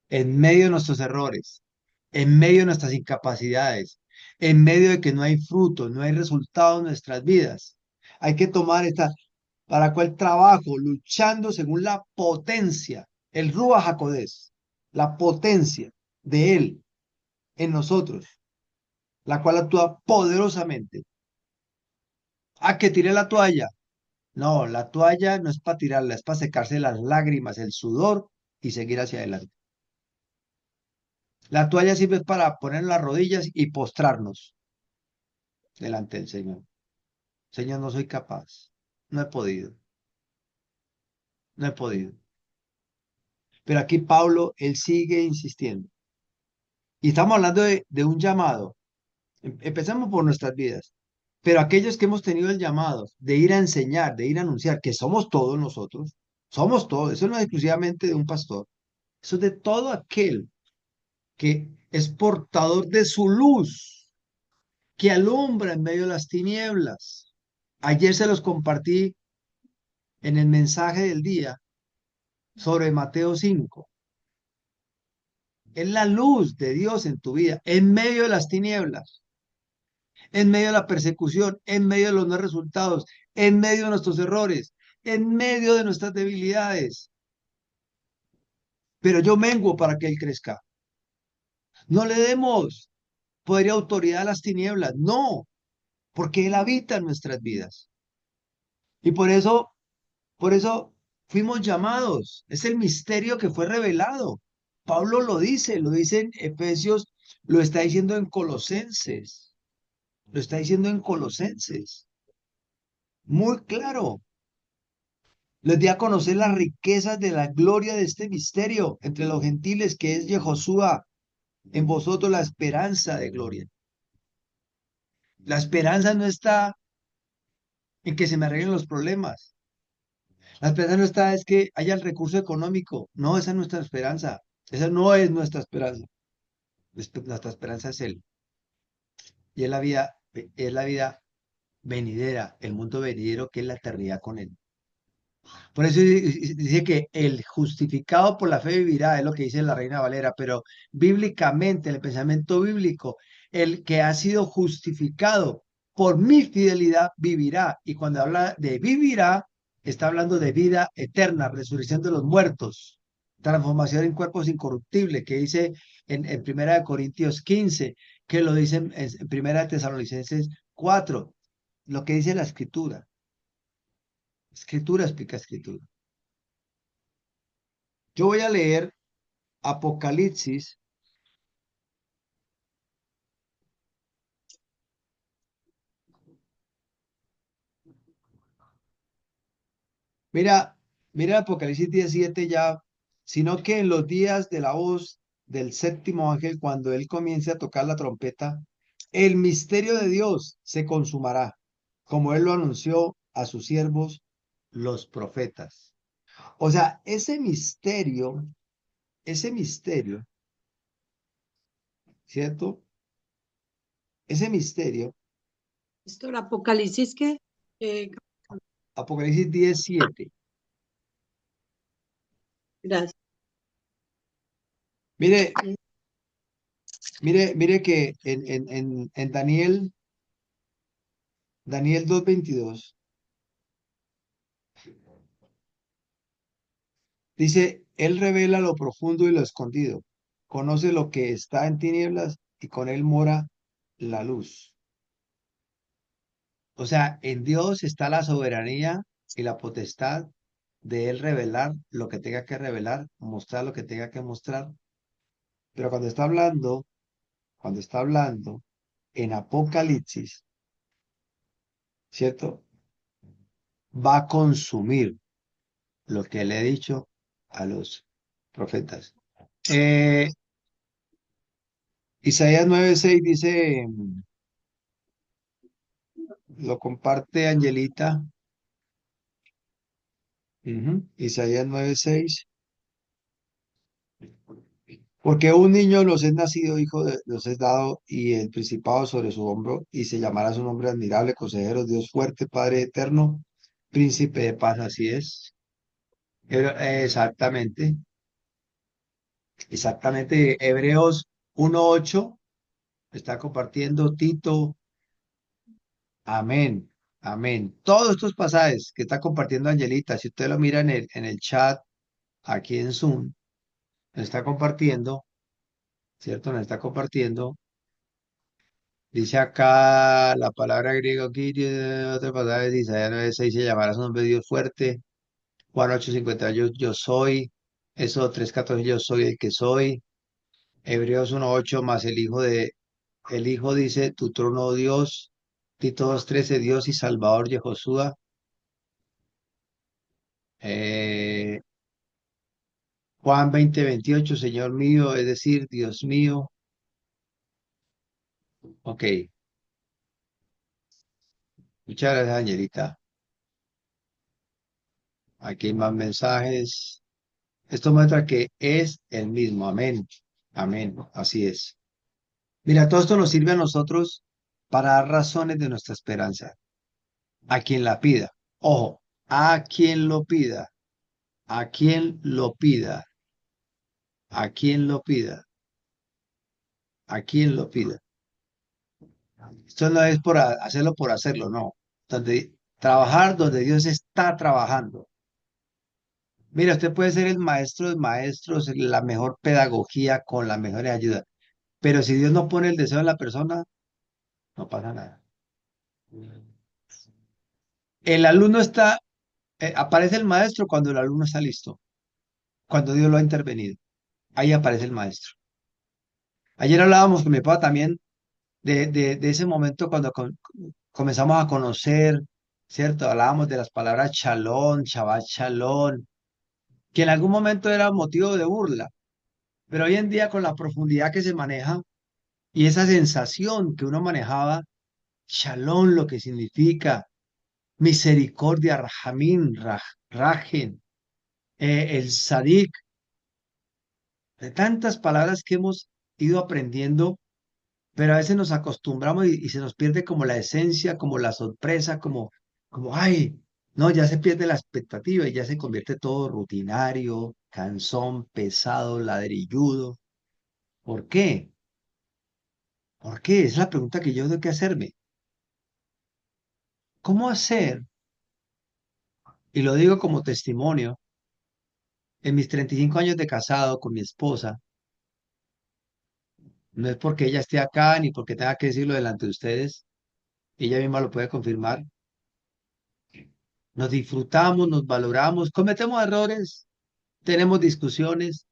A: En medio de nuestros errores, en medio de nuestras incapacidades, en medio de que no hay fruto, no hay resultado en nuestras vidas. Hay que tomar esta, para cual trabajo, luchando según la potencia, el Ruach HaKodesh, la potencia de Él en nosotros, la cual actúa poderosamente. ¿A que tiré la toalla? No, la toalla no es para tirarla, es para secarse las lágrimas, el sudor y seguir hacia adelante. La toalla sirve para poner las rodillas y postrarnos delante del Señor. Señor, no soy capaz. No he podido. No he podido. Pero aquí Pablo, él sigue insistiendo. Y estamos hablando de un llamado. Empezamos por nuestras vidas. Pero aquellos que hemos tenido el llamado de ir a enseñar, de ir a anunciar, que somos todos nosotros, somos todos, eso no es exclusivamente de un pastor, eso es de todo aquel que es portador de su luz, que alumbra en medio de las tinieblas. Ayer se los compartí en el mensaje del día sobre Mateo 5. Es la luz de Dios en tu vida, en medio de las tinieblas, en medio de la persecución, en medio de los no resultados, en medio de nuestros errores, en medio de nuestras debilidades. Pero yo menguo para que Él crezca. No le demos poder y autoridad a las tinieblas, no, porque Él habita en nuestras vidas. Y por eso fuimos llamados. Es el misterio que fue revelado. Pablo lo dice en Efesios, lo está diciendo en Colosenses, lo está diciendo en Colosenses. Muy claro. Les di a conocer las riquezas de la gloria de este misterio entre los gentiles, que es Yehoshua, en vosotros la esperanza de gloria. La esperanza no está en que se me arreglen los problemas. La esperanza no está es que haya el recurso económico. No, esa es nuestra esperanza. Esa no es nuestra esperanza. Nuestra esperanza es Él. Y es la vida venidera, el mundo venidero que es la eternidad con Él. Por eso dice que el justificado por la fe vivirá, es lo que dice la Reina Valera, pero bíblicamente, el pensamiento bíblico, el que ha sido justificado por mi fidelidad vivirá. Y cuando habla de vivirá, está hablando de vida eterna, resurrección de los muertos, transformación en cuerpos incorruptibles, que dice en Primera de Corintios 15, que lo dice en Primera de Tesalonicenses 4, lo que dice la Escritura. Escritura explica Escritura. Yo voy a leer Apocalipsis. Mira, mira Apocalipsis 17 ya, sino que en los días de la voz del séptimo ángel, cuando él comience a tocar la trompeta, el misterio de Dios se consumará, como él lo anunció a sus siervos, los profetas. O sea, ese misterio, ¿cierto? Ese misterio,
D: Esto, el Apocalipsis, que eh,
A: Apocalipsis 17.
D: gracias.
A: Mire, mire que en Daniel 2:22 dice, Él revela lo profundo y lo escondido, conoce lo que está en tinieblas y con Él mora la luz. O sea, en Dios está la soberanía y la potestad de Él revelar lo que tenga que revelar, mostrar lo que tenga que mostrar. Pero cuando está hablando en Apocalipsis, ¿cierto? Va a consumir lo que le he dicho a los profetas. Eh, Isaías 9:6 dice, lo comparte Angelita. Isaías 9:6. Porque un niño nos es nacido, nos es dado, y el principado sobre su hombro, y se llamará su nombre admirable, consejero, Dios fuerte, Padre eterno, príncipe de paz, así es. Exactamente, exactamente. Hebreos 1:8 está compartiendo Tito, amén, amén. Todos estos pasajes que está compartiendo Angelita, si usted lo mira en el chat, aquí en Zoom, lo está compartiendo, ¿cierto? Nos está compartiendo. Dice acá la palabra griega Kyrie, otra palabra de Isaías 9:6, se llamará su nombre Dios fuerte. Juan 8:50, yo soy. Eso 3:14, yo soy el que soy. Hebreos 1:8, más el Hijo dice, tu trono, oh Dios. Tito 2:13, Dios y Salvador Yehoshua. Eh, Juan 20:28, Señor mío, es decir, Dios mío. Ok, muchas gracias, Angelita. Aquí hay más mensajes. Esto muestra que es el mismo. Amén. Amén. Así es. Mira, todo esto nos sirve a nosotros para dar razones de nuestra esperanza. A quien la pida. Ojo, a quien lo pida. A quien lo pida. A quien lo pida. A quien lo pida. Esto no es por hacerlo por hacerlo, no. Trabajar donde Dios está trabajando. Mira, usted puede ser el maestro de maestros, la mejor pedagogía con las mejores ayudas. Pero si Dios no pone el deseo en la persona, no pasa nada. El alumno aparece el maestro cuando el alumno está listo, cuando Dios lo ha intervenido. Ahí aparece el maestro. Ayer hablábamos con mi papá también de ese momento cuando comenzamos a conocer, ¿cierto? Hablábamos de las palabras chalón, Shabbat chalón, que en algún momento era motivo de burla, pero hoy en día con la profundidad que se maneja y esa sensación que uno manejaba, shalom, lo que significa misericordia, rahamín, rajen, el sadik, de tantas palabras que hemos ido aprendiendo, pero a veces nos acostumbramos y se nos pierde como la esencia, como la sorpresa, ay, no, ya se pierde la expectativa y ya se convierte todo rutinario, cansón, pesado, ladrilludo. ¿Por qué? ¿Por qué? Es la pregunta que yo tengo que hacerme. ¿Cómo hacer? Y lo digo como testimonio, en mis 35 años de casado con mi esposa, no es porque ella esté acá ni porque tenga que decirlo delante de ustedes, ella misma lo puede confirmar. Nos disfrutamos, nos valoramos, cometemos errores, tenemos discusiones,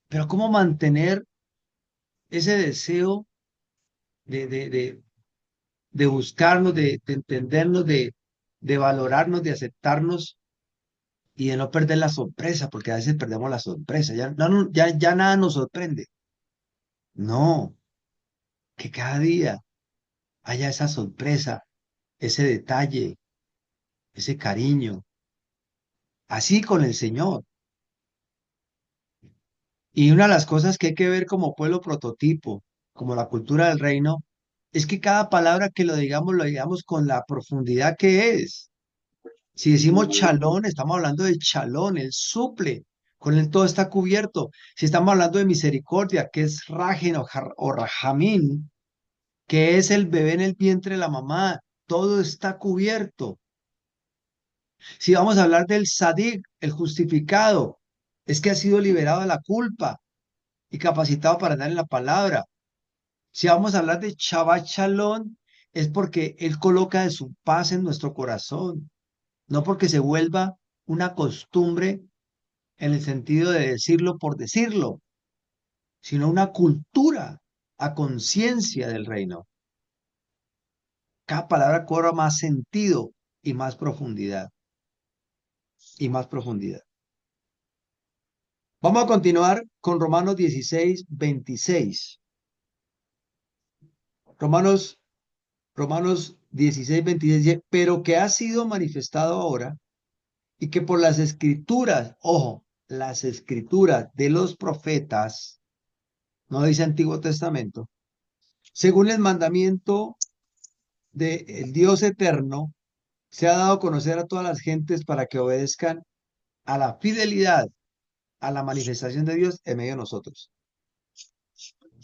A: pero ¿cómo mantener ese deseo de, de, de, de buscarnos, de entendernos, de valorarnos, de aceptarnos y de no perder la sorpresa, porque a veces perdemos la sorpresa, ya nada nos sorprende. No, que cada día haya esa sorpresa, ese detalle, ese cariño, así con el Señor. Y una de las cosas que hay que ver como pueblo prototipo, como la cultura del reino, es que cada palabra que lo digamos con la profundidad que es. Si decimos chalón, estamos hablando de chalón, él suple, con él todo está cubierto. Si estamos hablando de misericordia, que es rajen o rajamín, que es el bebé en el vientre de la mamá, todo está cubierto. Si vamos a hablar del sadik, el justificado, es que ha sido liberado de la culpa y capacitado para dar en la palabra. Si vamos a hablar de Shabbat Shalom, es porque Él coloca de su paz en nuestro corazón, no porque se vuelva una costumbre en el sentido de decirlo por decirlo, sino una cultura a conciencia del reino. Cada palabra cobra más sentido y más profundidad, y más profundidad. Vamos a continuar con Romanos 16, 26. Romanos, Romanos 16, 26 dice, pero que ha sido manifestado ahora y que por las escrituras, ojo, las escrituras de los profetas, no dice Antiguo Testamento, según el mandamiento del Dios eterno, se ha dado a conocer a todas las gentes para que obedezcan a la fidelidad, a la manifestación de Dios en medio de nosotros.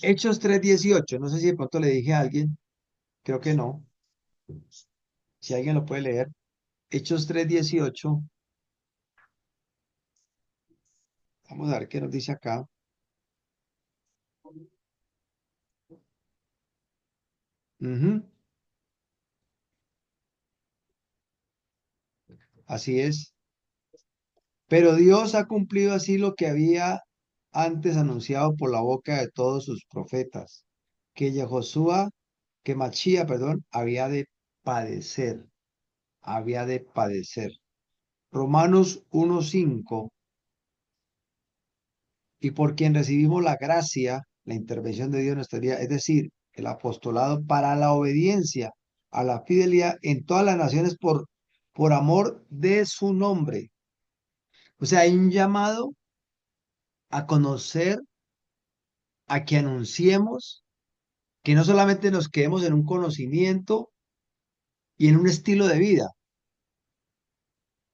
A: Hechos 3:18, no sé si de pronto le dije a alguien, creo que no, si alguien lo puede leer. Hechos 3:18, vamos a ver qué nos dice acá. Ujú, así es. Pero Dios ha cumplido así lo que había antes anunciado por la boca de todos sus profetas, que Yehoshua, que Machía, perdón, había de padecer. Romanos 1:5, y por quien recibimos la gracia, la intervención de Dios en nuestra vida, es decir, el apostolado para la obediencia a la fidelidad en todas las naciones por amor de su nombre. O sea, hay un llamado a conocer, a que anunciemos, que no solamente nos quedemos en un conocimiento y en un estilo de vida.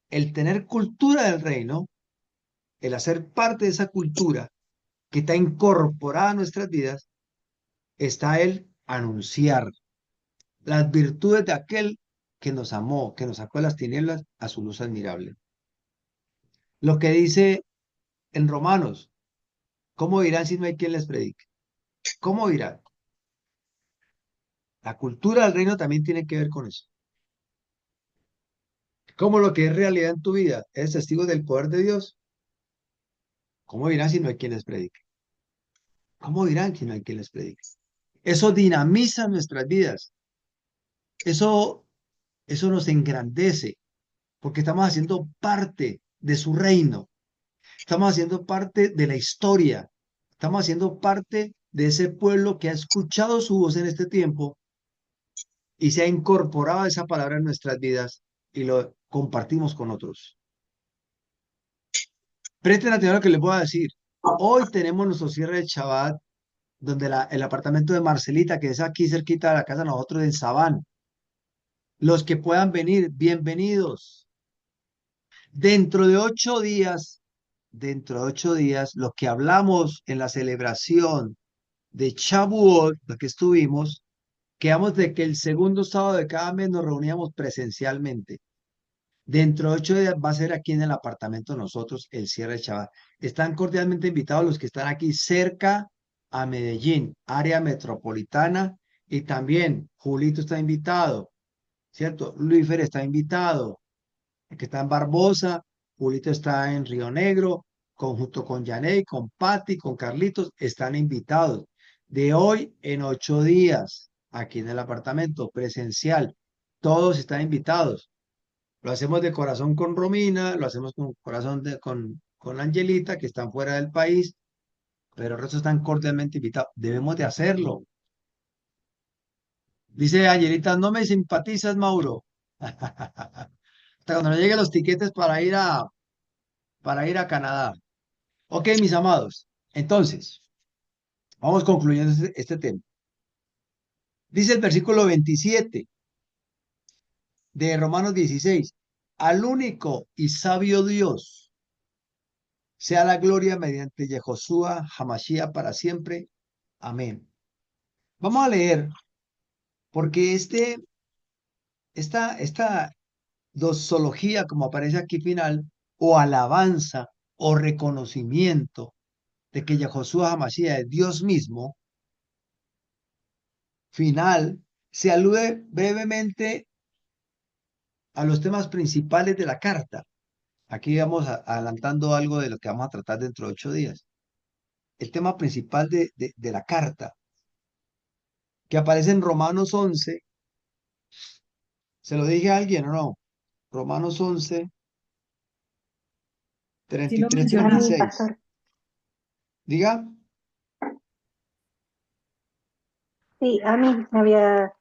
A: El tener cultura del reino, el hacer parte de esa cultura que está incorporada a nuestras vidas, está el anunciar las virtudes de aquel que nos amó, que nos sacó de las tinieblas a su luz admirable. Lo que dice en Romanos, ¿cómo dirán si no hay quien les predique? ¿Cómo dirán? La cultura del reino también tiene que ver con eso. ¿Cómo lo que es realidad en tu vida es testigo del poder de Dios? ¿Cómo dirán si no hay quien les predique? ¿Cómo dirán si no hay quien les predique? Eso dinamiza nuestras vidas. Eso, eso nos engrandece porque estamos haciendo parte de su reino. Estamos haciendo parte de la historia. Estamos haciendo parte de ese pueblo que ha escuchado su voz en este tiempo y se ha incorporado a esa palabra en nuestras vidas y lo compartimos con otros. Presten atención a lo que les voy a decir. Hoy tenemos nuestro cierre de Shabbat, donde el apartamento de Marcelita, que es aquí cerquita de la casa de nosotros en Sabán. Los que puedan venir, bienvenidos. Dentro de 8 días, lo que hablamos en la celebración de Shavuot, lo que estuvimos, quedamos de que el segundo sábado de cada mes nos reuníamos presencialmente. Dentro de 8 días va a ser aquí en el apartamento nosotros el cierre de Shabbat. Están cordialmente invitados los que están aquí cerca a Medellín, área metropolitana, y también Julito está invitado, ¿cierto? Luifer está invitado, el que está en Barbosa, Julito está en Río Negro, junto con Yaney, con Patti, con Carlitos, están invitados. De hoy en 8 días, aquí en el apartamento presencial, todos están invitados. Lo hacemos de corazón con Romina, lo hacemos con corazón con Angelita, que están fuera del país, pero el resto están cordialmente invitados. Debemos de hacerlo. Dice Angelita, no me simpatizas, Mauro. Hasta cuando nos lleguen los tiquetes para ir a Canadá. Ok, mis amados. Entonces, vamos concluyendo este tema. Dice el versículo 27 de Romanos 16, al único y sabio Dios sea la gloria mediante Yehoshua Hamashiach para siempre. Amén. Vamos a leer, porque esta doxología, como aparece aquí final, o alabanza o reconocimiento de que Yehoshua Hamashiach es Dios mismo, final, se alude brevemente a los temas principales de la carta. Aquí vamos adelantando algo de lo que vamos a tratar dentro de 8 días. El tema principal de la carta, que aparece en Romanos 11, ¿se lo dije a alguien o no? Romanos 11,
C: Sí lo
A: 33,
E: A mí,
C: mencionaste.
A: 36.
E: pastor.
A: Diga.
E: Sí, a mí me había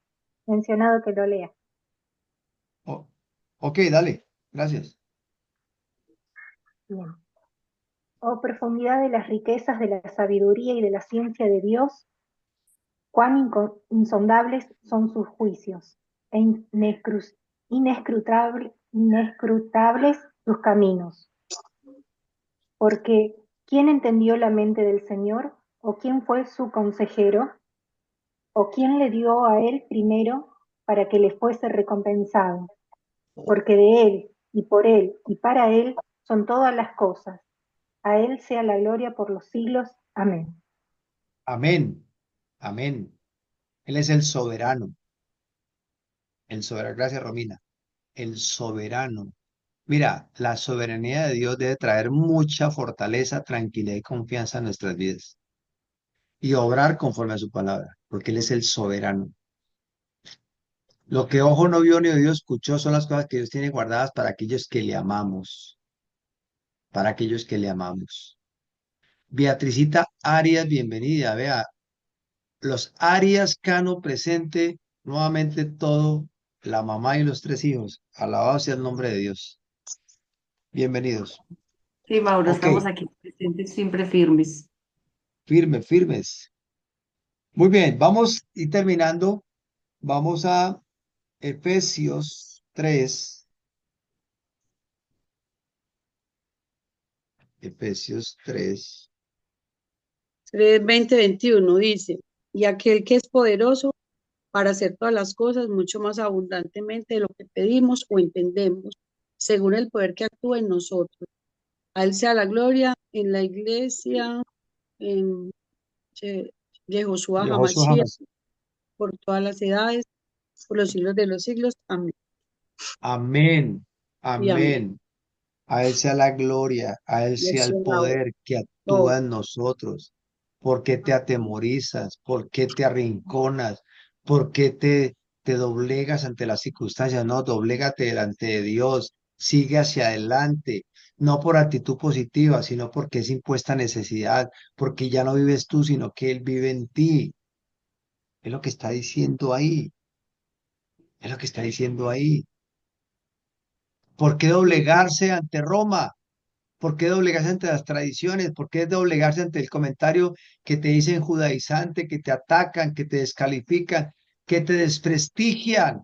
E: mencionado que lo lea.
A: Oh, ok, dale. Gracias.
E: Bien. Oh, profundidad de las riquezas de la sabiduría y de la ciencia de Dios, cuán insondables son sus juicios, e inescrutables sus caminos. Porque, ¿quién entendió la mente del Señor? ¿O quién fue su consejero? ¿O quién le dio a él primero para que le fuese recompensado? Porque de él, y por él, y para él son todas las cosas. A él sea la gloria por los siglos. Amén.
A: Amén. Amén. Él es el soberano. El soberano. Gracias, Romina. El soberano. Mira, la soberanía de Dios debe traer mucha fortaleza, tranquilidad y confianza en nuestras vidas y obrar conforme a su palabra, porque Él es el soberano. Lo que ojo no vio ni oído escuchó son las cosas que Dios tiene guardadas para aquellos que le amamos, para aquellos que le amamos. Beatricita Arias, bienvenida. Vea, los Arias Cano presente, nuevamente todo, la mamá y los 3 hijos. Alabado sea el nombre de Dios. Bienvenidos.
F: Sí, Mauro,
A: Ok,
F: estamos aquí presentes, siempre firmes.
A: firmes. Muy bien, vamos y terminando. Vamos a Efesios 3. Efesios 3.
D: 3:20-21 dice, y aquel que es poderoso para hacer todas las cosas mucho más abundantemente de lo que pedimos o entendemos, según el poder que actúa en nosotros. A él sea la gloria en la iglesia, en Yehoshua
A: Yehoshua
D: Hamashiach,
A: Hamas.
D: por todas las edades, por los siglos de los siglos. Amén.
A: Amén.
D: Y amén.
A: Amén. A Él sea la gloria, a Él
D: Y el
A: sea el
D: Señor,
A: poder que
D: todo.
A: actúa en nosotros. ¿Por qué te atemorizas? ¿Por qué te arrinconas? ¿Por qué te doblegas ante las circunstancias? No, doblégate delante de Dios, sigue hacia adelante, no por actitud positiva, sino porque es impuesta necesidad, porque ya no vives tú, sino que Él vive en ti. Es lo que está diciendo ahí, es lo que está diciendo ahí. ¿Por qué doblegarse ante Roma? ¿Por qué doblegarse ante las tradiciones? ¿Por qué doblegarse ante el comentario que te dicen judaizante, que te atacan, que te descalifican, que te desprestigian?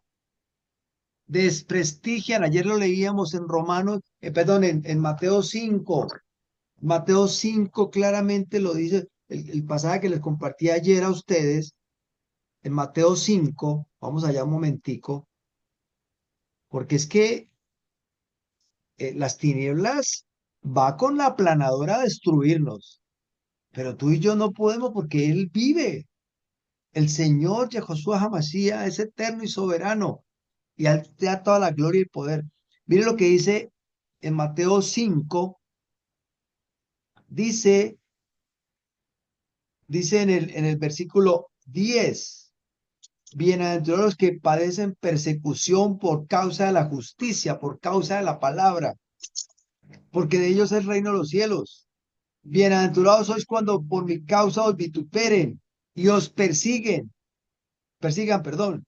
A: Desprestigian. Ayer lo leíamos en Romanos, perdón, en Mateo 5. Mateo 5 claramente lo dice, el pasaje que les compartí ayer a ustedes, en Mateo 5, vamos allá un momentico, porque es que las tinieblas va con la aplanadora a destruirnos. Pero tú y yo no podemos porque Él vive. El Señor Yehoshua Hamashiach es eterno y soberano y a Él te da toda la gloria y poder. Mire lo que dice en Mateo 5, dice, dice en el versículo 10, Bienaventurados los que padecen persecución por causa de la justicia, por causa de la palabra, porque de ellos es el reino de los cielos. Bienaventurados sois cuando por mi causa os vituperen y os persigan, perdón,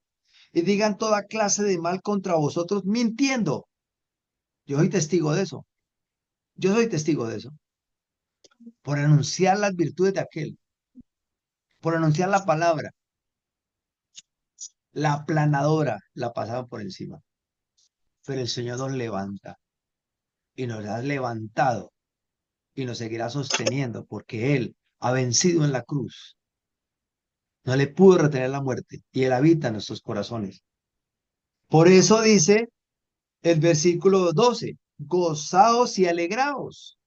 A: y digan toda clase de mal contra vosotros mintiendo. Yo soy testigo de eso. Yo soy testigo de eso. Por anunciar las virtudes de aquel, por anunciar la palabra, la aplanadora la pasaban por encima. Pero el Señor nos levanta y nos ha levantado y nos seguirá sosteniendo porque Él ha vencido en la cruz. No le pudo retener la muerte y Él habita en nuestros corazones. Por eso dice el versículo 12, gozaos y alegraos,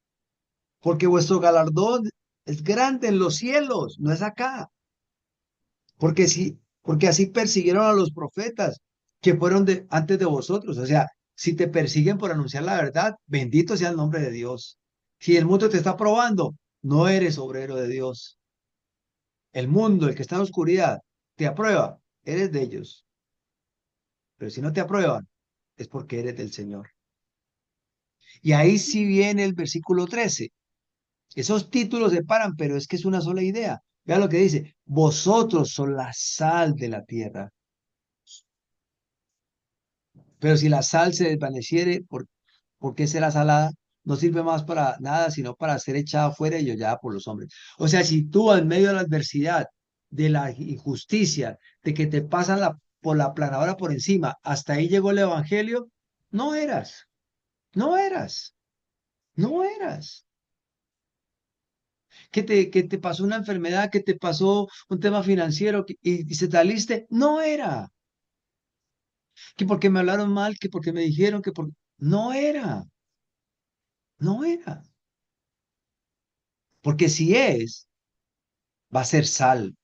A: porque vuestro galardón es grande en los cielos, no es acá. Porque sí, porque así persiguieron a los profetas que fueron antes de vosotros. O sea, si te persiguen por anunciar la verdad, bendito sea el nombre de Dios. Si el mundo te está probando, no eres obrero de Dios. El mundo, el que está en oscuridad, te aprueba, eres de ellos. Pero si no te aprueban, es porque eres del Señor. Y ahí sí viene el versículo 13. Esos títulos se paran, pero es que es una sola idea. Vean lo que dice, vosotros son la sal de la tierra. Pero si la sal se desvaneciere, ¿por qué será salada? No sirve más para nada, sino para ser echada fuera y hollada por los hombres. O sea, si tú en medio de la adversidad, de la injusticia, de que te pasan por la planadora por encima, hasta ahí llegó el evangelio, no eras, no eras, no eras. Que te pasó una enfermedad, que te pasó un tema financiero y se te saliste, no era. Que porque me hablaron mal, que porque me dijeron que por... No era, no era. Porque si es, va a ser sal,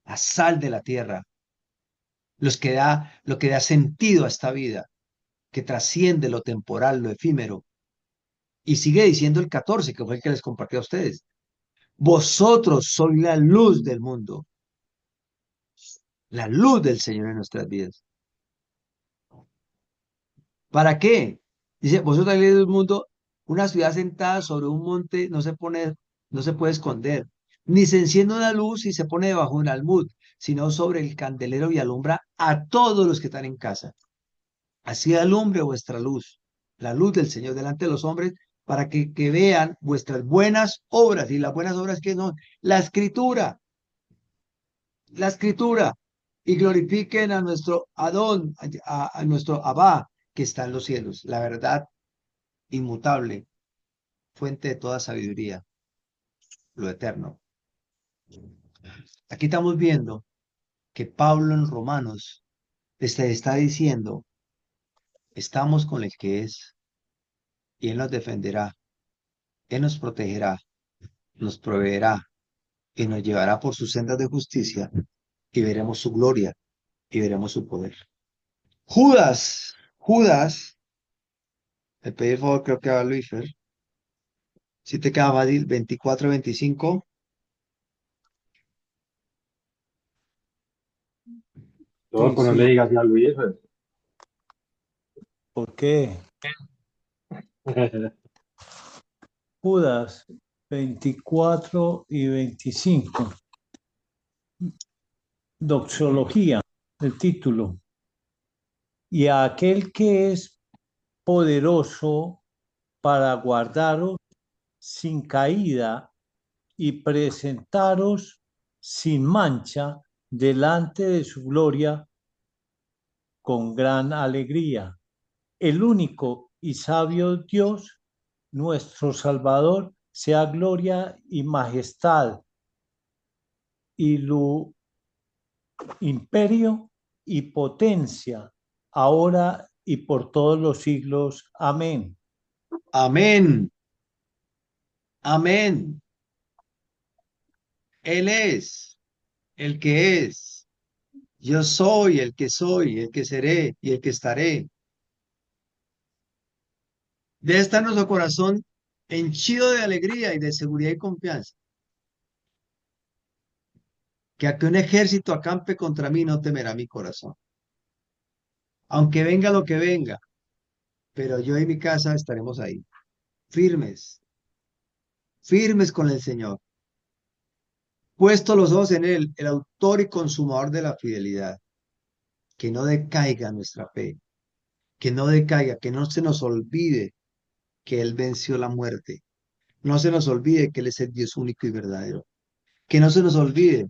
A: la sal de la tierra, lo que da sentido a esta vida, que trasciende lo temporal, lo efímero. Y sigue diciendo el 14, que fue el que les compartí a ustedes. Vosotros sois la luz del mundo, la luz del Señor en nuestras vidas. ¿Para qué? Dice, vosotros la luz del mundo, una ciudad sentada sobre un monte no se puede esconder, ni se enciende una luz y se pone debajo de un almud, sino sobre el candelero y alumbra a todos los que están en casa. Así alumbre vuestra luz, la luz del Señor delante de los hombres, para que vean vuestras buenas obras. Y las buenas obras que son la escritura, y glorifiquen a nuestro Adón, a nuestro Abba, que está en los cielos. La verdad inmutable, fuente de toda sabiduría, lo eterno. Aquí estamos viendo que Pablo en Romanos está diciendo, estamos con el que es, y Él nos defenderá, Él nos protegerá, nos proveerá y nos llevará por sus sendas de justicia y veremos su gloria y veremos su poder. Judas, el pedir favor creo que va a Luis Fer, si te queda fácil, 24-25.
G: Todo
H: Sí,
G: con no le
H: sí.
G: digas ya a Luis.
H: ¿Por qué? Judas 24 y 25. Doxología, el título. Y a aquel que es poderoso para guardaros sin caída y presentaros sin mancha delante de su gloria con gran alegría. El único y sabio Dios, nuestro Salvador, sea gloria y majestad y lo imperio y potencia, ahora y por todos los siglos. Amén.
A: Amén, amén. Él es el que es. Yo soy el que soy, el que seré y el que estaré. Debe estar nuestro corazón henchido de alegría y de seguridad y confianza. que a que un ejército acampe contra mí no temerá mi corazón. Aunque venga lo que venga, pero yo y mi casa estaremos ahí, firmes, firmes con el Señor. Puesto los ojos en Él, el autor y consumador de la fidelidad, que no decaiga nuestra fe, que no decaiga, que no se nos olvide que Él venció la muerte, no se nos olvide que Él es el Dios único y verdadero, que no se nos olvide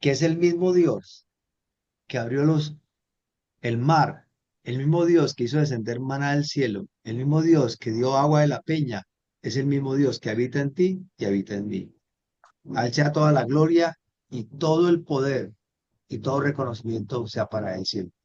A: que es el mismo Dios que abrió el mar, el mismo Dios que hizo descender maná del cielo, el mismo Dios que dio agua de la peña, es el mismo Dios que habita en ti y habita en mí. A Él sea toda la gloria y todo el poder y todo reconocimiento sea para Él siempre.